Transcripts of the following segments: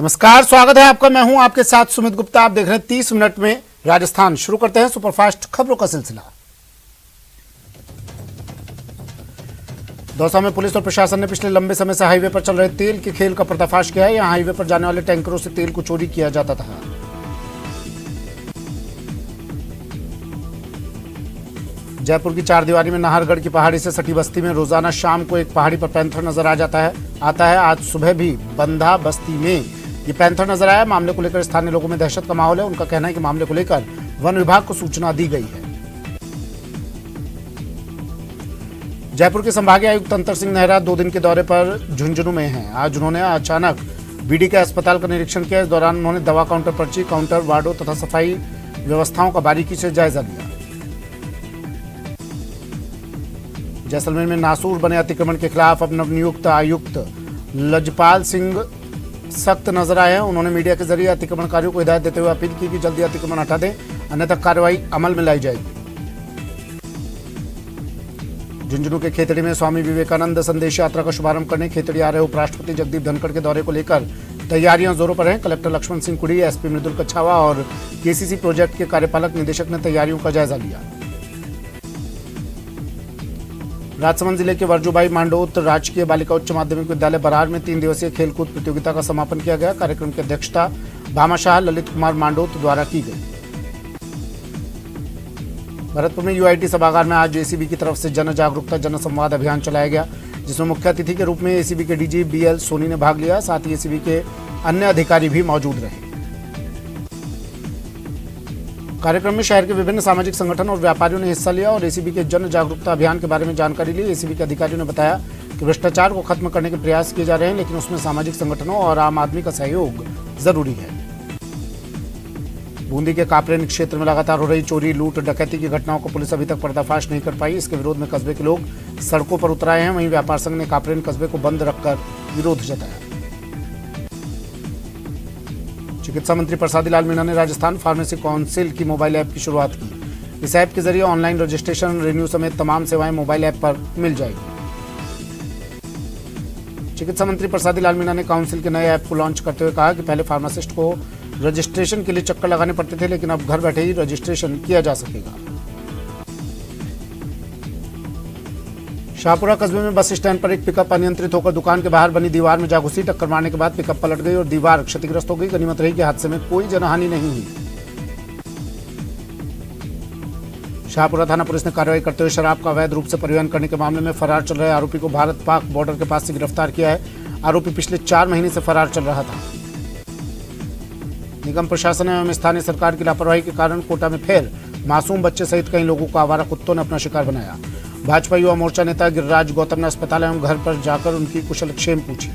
नमस्कार, स्वागत है आपका। मैं हूं आपके साथ सुमित गुप्ता। आप देख रहे हैं 30 मिनट में राजस्थान। शुरू करते हैं सुपरफास्ट खबरों का सिलसिला। दौसा में पुलिस और प्रशासन ने पिछले लंबे समय से हाईवे पर चल रहे तेल के खेल का पर्दाफाश किया है। यहां हाईवे पर जाने वाले टैंकरों से तेल को चोरी किया जाता था। जयपुर की चारदीवारी में नाहरगढ़ की पहाड़ी से सटी बस्ती में रोजाना शाम को एक पहाड़ी पर पैंथर नजर आता है। आज सुबह भी बंधा बस्ती में ये पैंथर नजर आया। मामले को लेकर स्थानीय लोगों में दहशत का माहौल है। उनका कहना है कि मामले को लेकर वन विभाग को सूचना दी गई है। जयपुर के संभागीय आयुक्त अंतर सिंह नेहरा 2 दिन के दौरे पर झुंझुनू में हैं। आज उन्होंने अचानक बीडी के अस्पताल का निरीक्षण किया। इस दौरान उन्होंने दवा काउंटर, पर्ची काउंटर, वार्डों तथा सफाई व्यवस्थाओं का बारीकी से जायजा लिया। जैसलमेर में नासूर बने अतिक्रमण के खिलाफ अब नवनियुक्त आयुक्त लजपाल सिंह सख्त नजर आए हैं। उन्होंने मीडिया के जरिए अतिक्रमणकारियों को हिदायत देते हुए अपील की कि जल्दी अतिक्रमण हटा दें, अन्यथा कार्रवाई अमल में लाई जाएगी। झुंझुनू के खेतड़ी में स्वामी विवेकानंद संदेश यात्रा का शुभारंभ करने खेतड़ी आ रहे उपराष्ट्रपति जगदीप धनखड़ के दौरे को लेकर तैयारियां जोरों पर हैं। कलेक्टर लक्ष्मण सिंह कुड़ी, एसपी मृदुल कच्छावा और केसीसी प्रोजेक्ट के कार्यपालक निदेशक ने तैयारियों का जायजा लिया। राजसमंद जिले के वर्जूबाई मांडोत राजकीय बालिका उच्च माध्यमिक विद्यालय बरार में 3 दिवसीय खेलकूद प्रतियोगिता का समापन किया गया। कार्यक्रम की अध्यक्षता भामाशाह ललित कुमार मांडोत द्वारा की गई। भरतपुर में यूआईटी सभागार में आज एसीबी की तरफ से जन जागरूकता जन संवाद अभियान चलाया गया, जिसमें मुख्य अतिथि के रूप में एसीबी के डीजी बीएल सोनी ने भाग लिया। साथ ही एसीबी के अन्य अधिकारी भी मौजूद रहे। कार्यक्रम में शहर के विभिन्न सामाजिक संगठन और व्यापारियों ने हिस्सा लिया और एसीबी के जन जागरूकता अभियान के बारे में जानकारी ली। एसीबी के अधिकारियों ने बताया कि भ्रष्टाचार को खत्म करने के प्रयास किए जा रहे हैं, लेकिन उसमें सामाजिक संगठनों और आम आदमी का सहयोग जरूरी है। बूंदी के कापरेन क्षेत्र में लगातार हो रही चोरी, लूट, डकैती की घटनाओं को पुलिस अभी तक पर्दाफाश नहीं कर पाई। इसके विरोध में कस्बे के लोग सड़कों पर उतर आए हैं। वहीं व्यापार संघ ने कापरेन कस्बे को बंद रखकर विरोध जताया। चिकित्सा मंत्री प्रसादी लाल मीणा ने राजस्थान फार्मेसी काउंसिल की मोबाइल ऐप की शुरुआत की। इस ऐप के जरिए ऑनलाइन रजिस्ट्रेशन, रिन्यू समेत तमाम सेवाएं मोबाइल ऐप पर मिल जाएगी। चिकित्सा मंत्री प्रसादी लाल मीणा ने काउंसिल के नए ऐप को लॉन्च करते हुए कहा कि पहले फार्मासिस्ट को रजिस्ट्रेशन के लिए चक्कर लगाने पड़ते थे, लेकिन अब घर बैठे ही रजिस्ट्रेशन किया जा सकेगा। शाहपुरा कस्बे में बस स्टैंड पर एक पिकअप अनियंत्रित होकर दुकान के बाहर बनी दीवार में जा घुसी। टक्कर मारने के बाद पिकअप पलट गई और दीवार क्षतिग्रस्त हो गई। गनीमत रही कि हादसे में कोई जनहानि नहीं हुई। शाहपुरा थाना पुलिस ने कार्रवाई करते हुए शराब का अवैध रूप से परिवहन करने के मामले में फरार चल रहे आरोपी को भारत पाक बॉर्डर के पास से गिरफ्तार किया है। आरोपी पिछले 4 महीने से फरार चल रहा था। निगम प्रशासन एवं स्थानीय सरकार की लापरवाही के कारण कोटा में फिर मासूम बच्चे सहित कई लोगों को आवारा कुत्तों ने अपना शिकार बनाया। भाजपा युवा मोर्चा नेता गिरिराज गौतम ने अस्पताल एवं घर पर जाकर उनकी कुशलक्षेम पूछी।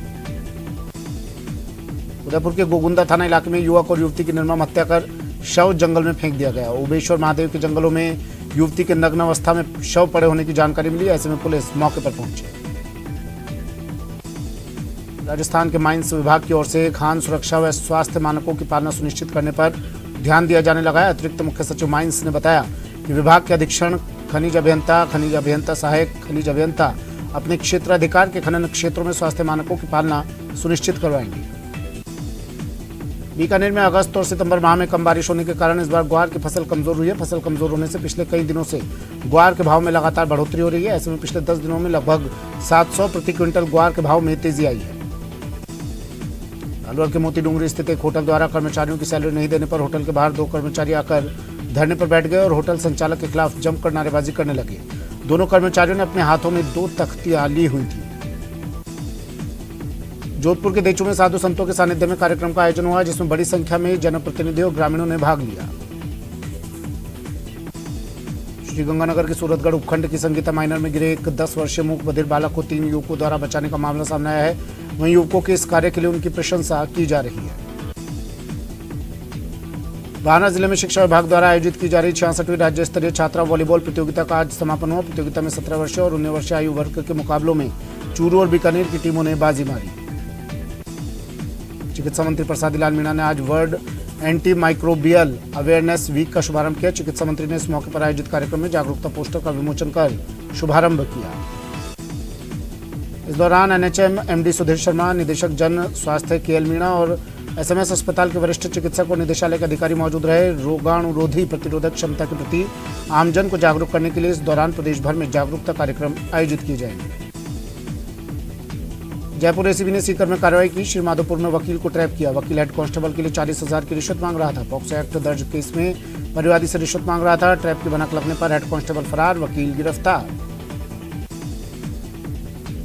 उदयपुर के गोगुंदा थाना इलाके में युवक और युवती की निर्मम हत्या कर शव जंगल में फेंक दिया गया। ओबेश्वर महादेव के जंगलों में युवती के नग्न अवस्था में शव पड़े होने की जानकारी मिली। ऐसे में पुलिस मौके पर पहुंची। राजस्थान के माइंस विभाग की ओर से खान सुरक्षा व स्वास्थ्य मानकों की पालना सुनिश्चित करने पर ध्यान दिया जाने लगा है। अतिरिक्त मुख्य सचिव माइंस ने बताया कि विभाग के अधीक्षण खनिज अभियंता सहायक खनिज अभियंता अपने क्षेत्राधिकार के खनन क्षेत्रों में स्वास्थ्य मानकों की पालना सुनिश्चित करवाएंगे। बीकानेर में अगस्त और सितंबर माह में कम बारिश होने के कारण इस बार ग्वार की फसल कमजोर हुई है। फसल कमजोर होने से पिछले कई दिनों से ग्वार के भाव में लगातार बढ़ोतरी हो रही है। ऐसे में पिछले 10 दिनों में लगभग 700 प्रति क्विंटल ग्वार के भाव में तेजी आई है। अलवर के मोती डूंगरी स्थित एक होटल द्वारा कर्मचारियों की सैलरी नहीं देने पर होटल के बाहर 2 कर्मचारी आकर धरने पर बैठ गए और होटल संचालक के खिलाफ जमकर नारेबाजी करने लगे। दोनों कर्मचारियों ने अपने हाथों में 2 तख्तियां ली हुई थी। जोधपुर के देचू में साधु संतों के सानिध्य में कार्यक्रम का आयोजन हुआ, जिसमें बड़ी संख्या में जनप्रतिनिधियों और ग्रामीणों ने भाग लिया। श्रीगंगानगर के सूरतगढ़ उपखंड की संगीता माइनर में गिरे एक 10 वर्षीय मूक बधिर बालक को 3 युवकों द्वारा बचाने का मामला सामने आया है। वहीं युवकों के इस कार्य के लिए उनकी प्रशंसा की जा रही है। बाना जिले में शिक्षा विभाग द्वारा आयोजित की जा रही 66वीं राज्य स्तरीय छात्रा वॉलीबॉल प्रतियोगिता का आज समापन हुआ। प्रतियोगिता में 17 वर्षीय और 19 वर्षीय आयु वर्ग के मुकाबलों में चूरू और बीकानेर की टीमों ने बाजी मारी। चिकित्सा मंत्री प्रसादी लाल मीणा ने आज world anti microbial awareness week का शुभारंभ किया। चिकित्सा मंत्री ने इस मौके पर आयोजित कार्यक्रम में जागरूकता पोस्टर का विमोचन कर शुभारंभ किया। इस दौरान एनएचएम एमडी सुधीर शर्मा, निदेशक जन स्वास्थ्य केएल मीणा और एसएमएस अस्पताल के वरिष्ठ चिकित्सक और निदेशालय के अधिकारी मौजूद रहे। रोगाणुरोधी प्रतिरोधक क्षमता के प्रति आमजन को जागरूक करने के लिए इस दौरान प्रदेश भर में जागरूकता कार्यक्रम आयोजित किए जाएंगे। जयपुर एसीबी ने सीकर में कार्रवाई की। श्रीमाधोपुर में वकील को ट्रैप किया। वकील हेड कांस्टेबल के लिए 40,000 की रिश्वत मांग रहा था। पॉक्सो एक्ट दर्ज केस में परिवादी से रिश्वत मांग रहा था। ट्रैप की भनक लगने पर हेड कांस्टेबल फरार, वकील गिरफ्तार।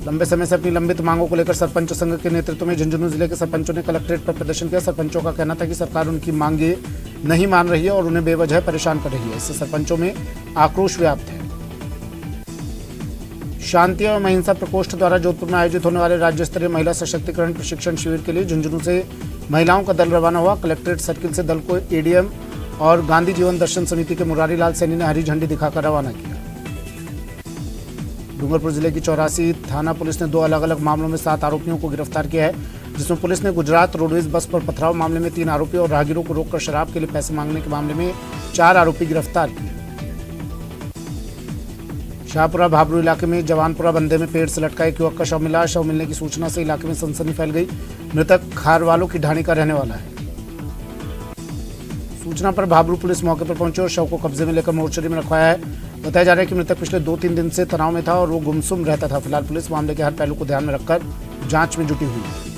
लंबे समय से अपनी लंबित मांगों को लेकर सरपंच संघ के नेतृत्व में झुंझुनू जिले के सरपंचों ने कलेक्ट्रेट पर प्रदर्शन किया। सरपंचों का कहना था कि सरकार उनकी मांगे नहीं मान रही है और उन्हें बेवजह परेशान कर रही है। इससे सरपंचों में आक्रोश व्याप्त है। शांति एवं अहिंसा प्रकोष्ठ द्वारा जोधपुर में आयोजित होने वाले राज्य स्तरीय महिला सशक्तिकरण प्रशिक्षण शिविर के लिए झुंझुनू से महिलाओं का दल रवाना हुआ। कलेक्ट्रेट सर्किल से दल को एडीएम और गांधी जीवन दर्शन समिति के मुरारी लाल सैनी ने हरी झंडी दिखाकर रवाना किया। डूंगरपुर जिले की 84 थाना पुलिस ने 2 अलग अलग मामलों में 7 आरोपियों को गिरफ्तार किया है, जिसमें पुलिस ने गुजरात रोडवेज बस पर पथराव मामले में 3 आरोपी और राहगीरों को रोककर शराब के लिए पैसे मांगने के मामले में 4 आरोपी गिरफ्तार किए। शाहपुरा भाबरू इलाके में जवानपुरा बंदे में पेड़ से लटका एक युवक का शव मिला। शव मिलने की सूचना से इलाके में सनसनी फैल गई। मृतक खारवालों की ढाणी का रहने वाला है। सूचना पर भाबरू पुलिस मौके पर पहुंची और शव को कब्जे में लेकर मोर्चरी में रखवाया है। बताया जा रहा है कि मृतक पिछले 2-3 दिन से तनाव में था और वो गुमसुम रहता था। फिलहाल पुलिस मामले के हर पहलू को ध्यान में रखकर जांच में जुटी हुई है।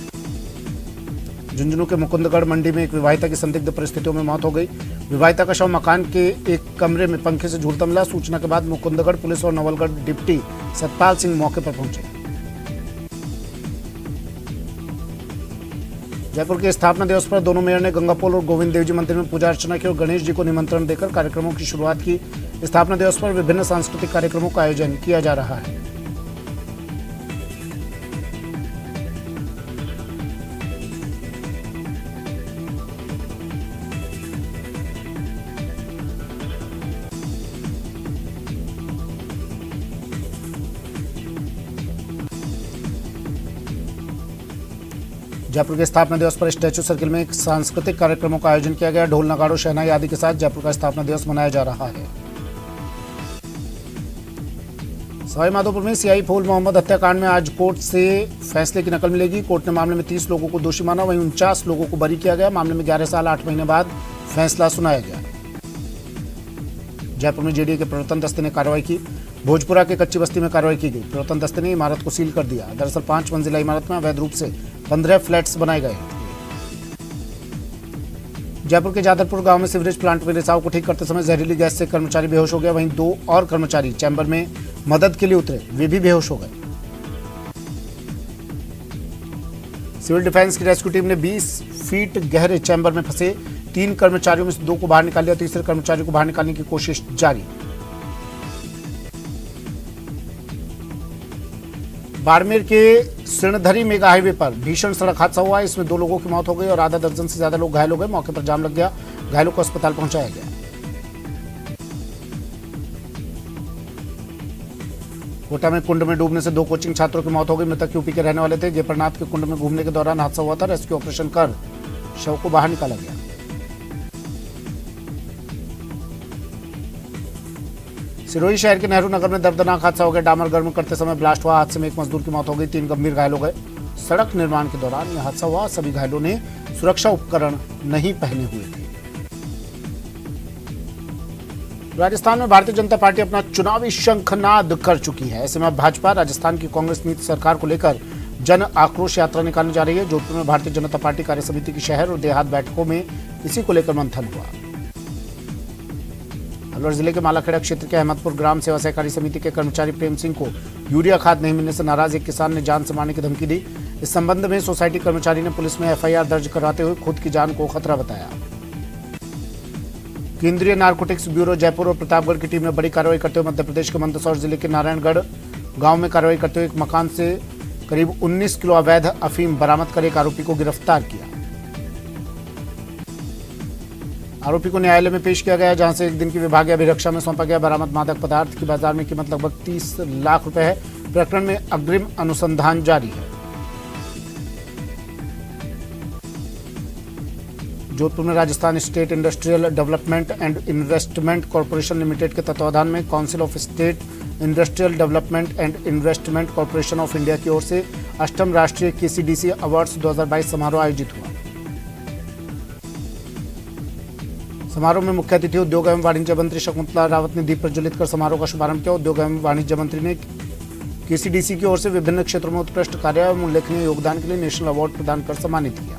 झुंझुनू के मुकुंदगढ़ मंडी में एक विवाहिता की संदिग्ध परिस्थितियों में मौत हो गई। विवाहिता का शव मकान के एक कमरे में पंखे से झूलता मिला। सूचना के बाद मुकुंदगढ़ पुलिस और नवलगढ़ डिप्टी सतपाल सिंह मौके पर पहुंचे। जयपुर के स्थापना दिवस पर दोनों मेयर ने गंगापोल और गोविंद देव जी मंदिर में पूजा अर्चना की और गणेश जी को निमंत्रण देकर कार्यक्रमों की शुरुआत की। स्थापना दिवस पर विभिन्न सांस्कृतिक कार्यक्रमों का आयोजन किया जा रहा है। जयपुर के स्थापना दिवस पर स्टैचू सर्किल में एक सांस्कृतिक कार्यक्रमों का आयोजन किया गया। ढोल नगाड़ों शहनाई आदि के साथ जयपुर का स्थापना दिवस मनाया जा रहा है। सवाईमाधोपुर में सियाई फूल मोहम्मद हत्याकांड में आज कोर्ट से फैसले की नकल मिलेगी। कोर्ट ने मामले में 30 लोगों को दोषी माना, वहीं 49 लोगों को बरी किया गया। मामले में 11 साल 8 महीने बाद फैसला सुनाया गया। जयपुर में जेडीए के प्रवर्तन दस्ते ने कार्रवाई की। भोजपुरा के कच्ची बस्ती में कार्रवाई की गई। प्रवर्तन दस्ते ने इमारत को सील कर दिया। दरअसल 5 मंजिला इमारत में अवैध रूप से 15 फ्लैट्स बनाए गए। जयपुर के जादरपुर गांव में सीवरेज प्लांट में रिसाव को ठीक करते समय जहरीली गैस से कर्मचारी बेहोश हो गया। वहीं 2 और कर्मचारी चैम्बर में मदद के लिए उतरे, वे भी बेहोश हो गए। सिविल डिफेंस की रेस्क्यू टीम ने 20 फीट गहरे चैम्बर में फंसे 3 कर्मचारियों में से 2 को बाहर निकाल लिया। तीसरे कर्मचारी को बाहर निकालने की कोशिश जारी। बाड़मेर के सिणधरी मेगा हाईवे पर भीषण सड़क हादसा हुआ। इसमें 2 लोगों की मौत हो गई और आधा दर्जन से ज्यादा लोग घायल हो गए। मौके पर जाम लग गया। घायलों को अस्पताल पहुंचाया गया। कोटा में कुंड में डूबने से 2 कोचिंग छात्रों की मौत हो गई। मृतक यूपी के रहने वाले थे। गेपरनाथ के कुंड में घूमने के दौरान हादसा हुआ था। रेस्क्यू ऑपरेशन कर शव को बाहर निकाला गया। सिरोही शहर के नेहरू नगर में दर्दनाक हादसा हो गया। डामर गर्म करते समय ब्लास्ट हुआ। हादसे में एक मजदूर की मौत हो गई, 3 गंभीर घायल हो गए। सड़क निर्माण के दौरान यह हादसा हुआ। सभी घायलों ने सुरक्षा उपकरण नहीं पहने हुए थे। राजस्थान में भारतीय जनता पार्टी अपना चुनावी शंखनाद कर चुकी है। ऐसे में भाजपा राजस्थान की कांग्रेस नीति सरकार को लेकर जन आक्रोश यात्रा निकालने जा रही है। जोधपुर में भारतीय जनता पार्टी कार्य समिति की शहर और देहात बैठकों में इसी को लेकर मंथन हुआ। अलवर जिले के मालाखेड़ा क्षेत्र के अहमदपुर ग्राम सेवा सहकारी समिति के कर्मचारी प्रेम सिंह को यूरिया खाद नहीं मिलने से नाराज एक किसान ने जान से मारने की धमकी दी। इस संबंध में सोसाइटी कर्मचारी ने पुलिस में एफआईआर दर्ज कराते हुए खुद की जान को खतरा बताया। केंद्रीय नारकोटिक्स ब्यूरो जयपुर और प्रतापगढ़ की टीम ने बड़ी कार्रवाई करते हुए मध्य प्रदेश के मंदसौर जिले के नारायणगढ़ गांव में कार्रवाई करते हुए एक मकान से करीब 19 किलो अवैध अफीम बरामद कर एक आरोपी को गिरफ्तार किया। आरोपी को न्यायालय में पेश किया गया, जहां से 1 दिन की विभागीय अभिरक्षा में सौंपा गया। बरामद मादक पदार्थ की बाजार में कीमत लगभग 30 लाख रुपए है। प्रकरण में अग्रिम अनुसंधान जारी है। जोधपुर में Rajasthan state industrial development and investment corporation limited के तत्वाधान में council of state industrial development and investment corporation of India की ओर से 8वां राष्ट्रीय केसीडीसी अवार्ड्स 2022 समारोह आयोजित हुआ। समारोह में मुख्य अतिथि उद्योग एवं वाणिज्य मंत्री शकुंतला रावत ने दीप प्रज्वलित कर समारोह का शुभारंभ किया। उद्योग एवं वाणिज्य मंत्री ने केसीडीसी की ओर से विभिन्न क्षेत्रों में उत्कृष्ट कार्य एवं उल्लेखनीय योगदान के लिए नेशनल अवार्ड प्रदान कर सम्मानित किया।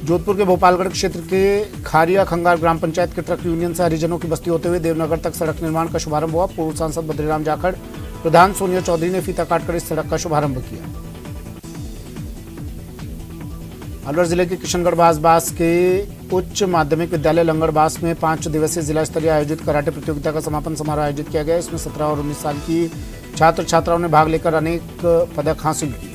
जोधपुर के भोपालगढ़ क्षेत्र के खारिया खंगार ग्राम पंचायत के ट्रक यूनियन से हरिजनों की बस्ती होते हुए देवनगर तक सड़क निर्माण का शुभारंभ हुआ। पूर्व सांसद बद्रीराम जाखड़, प्रधान सोनिया चौधरी ने फीता काटकर इस सड़क का शुभारंभ किया। अलवर जिले के किशनगढ़ बास के उच्च माध्यमिक विद्यालय लंगड़बास में 5 दिवसीय जिला स्तरीय आयोजित कराटे प्रतियोगिता का समापन समारोह आयोजित किया गया। इसमें 17 और 19 साल की छात्र छात्राओं ने भाग लेकर अनेक पदक हासिल किए।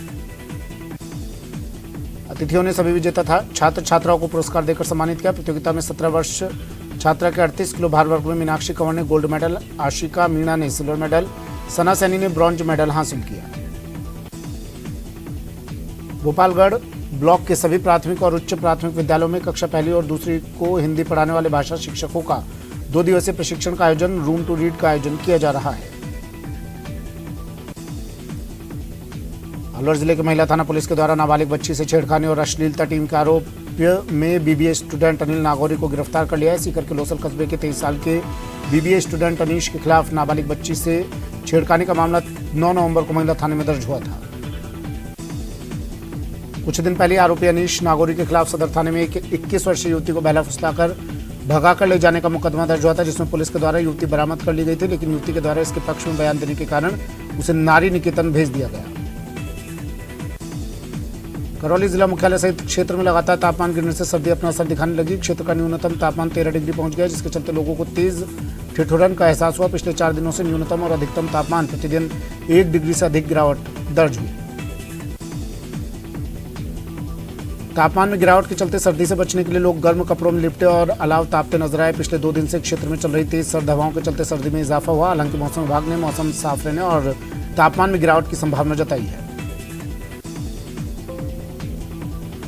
अतिथियों ने सभी विजेता छात्र छात्राओं को पुरस्कार देकर सम्मानित किया। प्रतियोगिता में 17 वर्ष छात्रा के 38 किलो भार वर्ग में मीनाक्षी कंवर ने गोल्ड मेडल, आशिका मीणा ने सिल्वर मेडल, सना सैनी ने ब्रॉन्ज मेडल हासिल किया। भोपालगढ़ ब्लॉक के सभी प्राथमिक और उच्च प्राथमिक विद्यालयों में कक्षा पहली और दूसरी को हिंदी पढ़ाने वाले भाषा शिक्षकों का 2 दिवसीय प्रशिक्षण का आयोजन रूम टू रीड का आयोजन किया जा रहा है। अलवर जिले के महिला थाना पुलिस के द्वारा नाबालिग बच्ची से छेड़खानी और अश्लीलता टीम के आरोप में बीबीए स्टूडेंट अनिल नागौरी को गिरफ्तार कर लिया है। सीकर के लोसल कस्बे के 23 साल के बीबीए स्टूडेंट अनीश के खिलाफ नाबालिग बच्ची से छेड़खानी का मामला 9 नवंबर को महिला थाने में दर्ज हुआ था। कुछ दिन पहले आरोपी अनीश नागौरी के खिलाफ सदर थाने में एक 21 वर्षीय युवती को बहला फुसलाकर भगाकर ले जाने का मुकदमा दर्ज हुआ था, जिसमें पुलिस के द्वारा युवती बरामद कर ली गई थी, लेकिन युवती के द्वारा इसके पक्ष में बयान देने के कारण उसे नारी निकेतन भेज दिया गया। करौली जिला मुख्यालय सहित क्षेत्र में लगातार तापमान गिरने से सर्दी अपना असर दिखाने लगी। क्षेत्र का न्यूनतम तापमान 13 डिग्री पहुंच गया, जिसके चलते लोगों को तेज ठिठुरन का एहसास हुआ। पिछले 4 दिनों से न्यूनतम और अधिकतम तापमान प्रतिदिन 1 डिग्री से अधिक गिरावट दर्ज हुई। तापमान में गिरावट के चलते सर्दी से बचने के लिए लोग गर्म कपड़ों में लिपटे और अलाव तापते नजर आए। पिछले 2 दिन से क्षेत्र में चल रही तेज सर्द हवाओं के चलते सर्दी में इजाफा हुआ। हालांकि मौसम विभाग ने मौसम साफ रहने और तापमान में गिरावट की संभावना जताई है।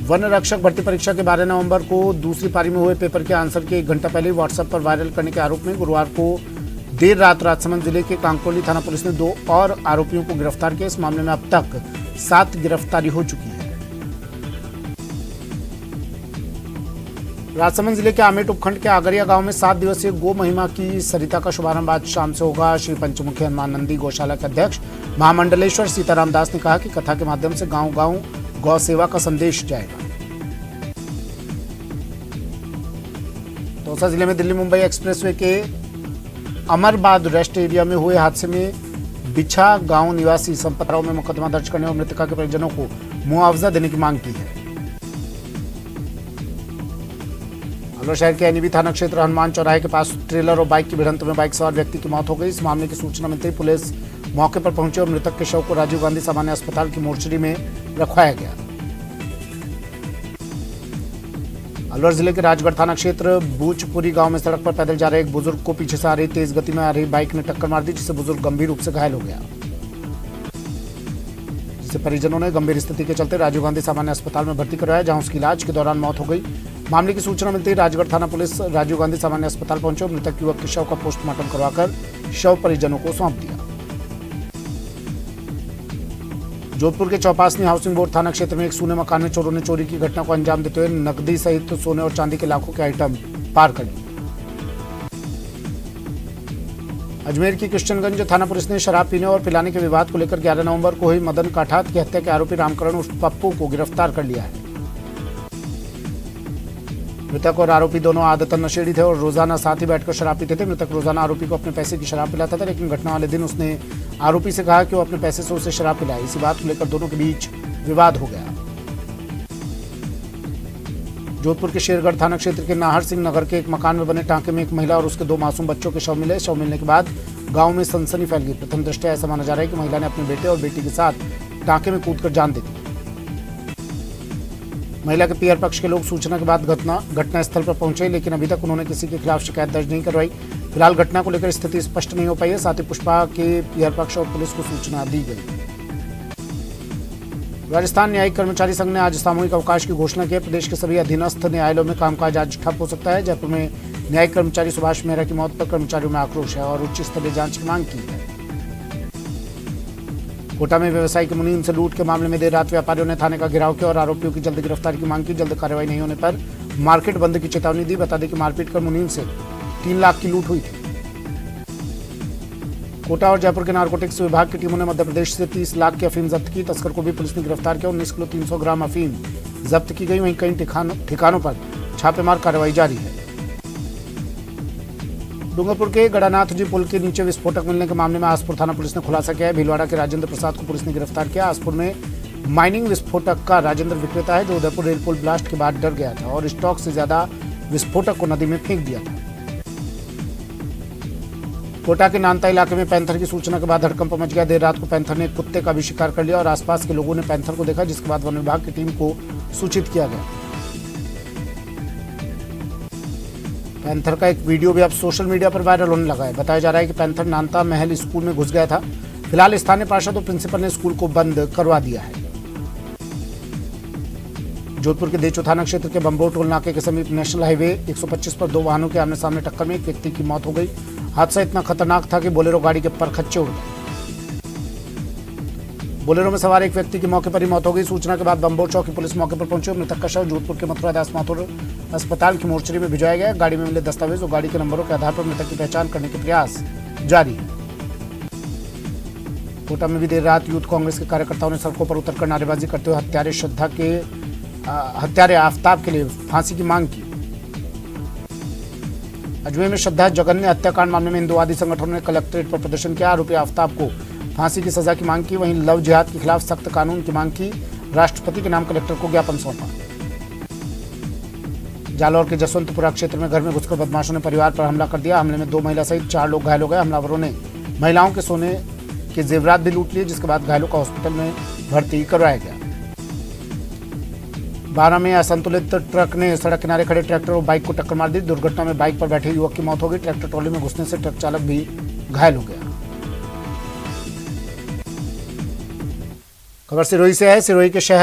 वन रक्षक भर्ती परीक्षा के 12 नवंबर को दूसरी पारी में हुए पेपर के आंसर के 1 घंटा पहले व्हाट्सएप पर वायरल करने के आरोप में गुरुवार को देर रात राजसमंद जिले के कांकोली थाना पुलिस ने 2 और आरोपियों को गिरफ्तार किया। इस मामले में अब तक 7 गिरफ्तारी हो चुकी है। राजसमंद जिले के आमेट उपखंड के आगरिया गांव में 7 दिवसीय गो महिमा की सरिता का शुभारंभ आज शाम से होगा। श्री पंचमुखी हनुमान नंदी गौशाला के अध्यक्ष महामंडलेश्वर सीताराम दास ने कहा कि कथा के माध्यम से गांव-गांव गौ सेवा का संदेश जाएगा। दौसा जिले में दिल्ली मुंबई एक्सप्रेसवे के अमरबाद रेस्ट एरिया में हुए हादसे में बिछा गांव निवासी संपतराव में मुकदमा दर्ज करने और मृतका के परिजनों को मुआवजा देने की मांग की है। अलवर शहर के एनईबी थाना क्षेत्र हनुमान चौराहे के पास ट्रेलर और बाइक की भिड़ंत में बाइक सवार व्यक्ति की मौत हो गई। इस मामले की सूचना मिलते ही पुलिस मौके पर पहुंची और मृतक के शव को राजीव गांधी सामान्य अस्पताल की मोर्चरी में रखवाया गया। अलवर जिले के राजगढ़ थाना क्षेत्र बूचपुरी गांव में सड़क पर पैदल जा रहे एक बुजुर्ग को पीछे से आ रही तेज गति में आ रही बाइक ने टक्कर मार दी, जिससे बुजुर्ग गंभीर रूप से घायल हो गया, जिसे परिजनों ने गंभीर स्थिति के चलते राजीव गांधी सामान्य अस्पताल में भर्ती करवाया, जहां उसकी इलाज के दौरान मौत हो गई। मामले की सूचना मिलते ही राजगढ़ थाना पुलिस राजीव गांधी सामान्य अस्पताल पहुंचे और मृतक युवक के शव का पोस्टमार्टम करवाकर शव परिजनों को सौंप दिया। जोधपुर के चौपासनी हाउसिंग बोर्ड थाना क्षेत्र में एक सूने मकान में चोरों ने चोरी की घटना को अंजाम देते हुए नकदी सहित सोने और चांदी के लाखों के आइटम पार कर लिए। अजमेर की किशनगंज थाना पुलिस ने शराब पीने और पिलाने के विवाद को लेकर 11 नवंबर को हुई मदन काठात की हत्या के आरोपी रामकरण उर्फ पप्पू को गिरफ्तार कर लिया है। मृतक और आरोपी दोनों आदतन नशेड़ी थे और रोजाना साथ ही बैठकर शराब पीते थे। मृतक रोजाना आरोपी को अपने पैसे की शराब पिलाता था, लेकिन घटना वाले दिन उसने आरोपी से कहा कि वो अपने पैसे से उसे शराब पिलाए। इसी बात को लेकर दोनों के बीच विवाद हो गया। जोधपुर के शेरगढ़ थाना क्षेत्र के नाहर सिंह नगर के एक मकान में बने टांके में एक महिला और उसके 2 मासूम बच्चों के शव मिले। शव मिलने के बाद गांव में सनसनी फैल गई। प्रथम दृष्टया ऐसा माना जा रहा है कि महिला ने अपने बेटे और बेटी के साथ टांके में कूदकर जान दे दी। महिला के पीआर पक्ष के लोग सूचना के बाद घटनास्थल पर पहुंचे, लेकिन अभी तक उन्होंने किसी के खिलाफ शिकायत दर्ज नहीं करवाई। फिलहाल घटना को लेकर स्थिति स्पष्ट नहीं हो पाई है। साथ ही पुष्पा के पीआर पक्ष और पुलिस को सूचना दी गई। राजस्थान न्यायिक कर्मचारी संघ ने आज सामूहिक अवकाश की घोषणा की। प्रदेश के सभी अधीनस्थ न्यायालयों में कामकाज आज ठप हो सकता है। जयपुर में न्यायिक कर्मचारी सुभाष मेहरा की मौत पर कर्मचारियों में आक्रोश है और उच्च स्तरीय जांच की मांग की है। कोटा में व्यवसायी की मुनीम से लूट के मामले में देर रात व्यापारियों ने थाने का घेराव किया और आरोपियों की जल्द गिरफ्तारी की मांग की। जल्द कार्रवाई नहीं होने पर मार्केट बंद की चेतावनी दी। बता दें कि मारपीट कर मुनीम से 3 लाख की लूट हुई थी। कोटा और जयपुर के नारकोटिक्स विभाग की टीमों ने मध्य प्रदेश से 30 लाख की अफीम जब्त की। तस्कर को भी पुलिस ने गिरफ्तार किया। 19 किलो 300 ग्राम अफीम जब्त की गई। वहीं कई ठिकानों पर छापेमार कार्रवाई जारी है। डूंगरपुर के गड़ानाथ जी पुल के नीचे विस्फोटक मिलने के मामले में आसपुर थाना पुलिस ने खुलासा किया है। भीलवाड़ा के राजेंद्र प्रसाद को पुलिस ने गिरफ्तार किया। आसपुर में माइनिंग विस्फोटक का राजेंद्र विक्रेता है, जो उदयपुर रेल पुल ब्लास्ट के बाद डर गया था और स्टॉक से ज्यादा विस्फोटक को नदी में फेंक दिया था। कोटा के नानता इलाके में पैंथर की सूचना के बाद हड़कंप मच गया। देर रात को पैंथर ने एक कुत्ते का भी शिकार कर लिया और आसपास के लोगों ने पैंथर को देखा, जिसके बाद वन विभाग की टीम को सूचित किया गया। पैंथर का एक वीडियो भी अब सोशल मीडिया पर वायरल होने लगा है। बताया जा रहा है कि पैंथर नानता महल स्कूल में घुस गया था। फिलहाल स्थानीय पार्षद और प्रिंसिपल ने स्कूल को बंद करवा दिया है। जोधपुर के देचो थाना क्षेत्र के बंबोर टोल नाके के समीप नेशनल हाईवे 125 पर 2 वाहनों के आमने सामने टक्कर में एक व्यक्ति की मौत हो गई। हादसा इतना खतरनाक था कि बोलेरो गाड़ी के परखच्चे उड़ गए। बोलेरो में सवार एक व्यक्ति की मौके पर ही मौत हो गई। सूचना के बाद बंबोर चौकी पुलिस मौके पर पहुंची। मृतक का शव जोधपुर के मथुरा दास माथुर अस्पताल की मोर्चरी में भिजवाया गया। गाड़ी में मिले दस्तावेज और गाड़ी के नंबरों के आधार पर मृतक की पहचान करने के प्रयास जारी है। कोटा में भी देर रात यूथ कांग्रेस के कार्यकर्ताओं ने सड़कों पर उतरकर नारेबाजी करते हुए हत्यारे आफ्ताब के लिए फांसी की मांग की। अजमेर में श्रद्धा जघन्य हत्याकांड मामले में हिंदुवादी संगठनों ने कलेक्ट्रेट पर प्रदर्शन किया। आरोपी आफ्ताब को फांसी की सजा की मांग की। वहीं लव जिहाद के खिलाफ सख्त कानून की मांग की। राष्ट्रपति के नाम कलेक्टर को ज्ञापन सौंपा। जालौर के जसवंतपुरा क्षेत्र में घर में घुसकर बदमाशों ने परिवार पर हमला कर दिया। हमले में 2 महिला सहित 4 लोग घायल हो गए। हमलावरों ने महिलाओं के सोने के जेवरात भी लूट लिए, जिसके बाद घायलों को हॉस्पिटल में भर्ती करवाया गया। 12 में असंतुलित ट्रक ने सड़क किनारे खड़े ट्रैक्टर और बाइक को टक्कर मार दी। दुर्घटना में बाइक पर बैठे युवक की मौत हो गई। ट्रैक्टर ट्रॉली में घुसने से ट्रक चालक भी घायल हो गया। खबर सिरोही से है। सिरोही के शहर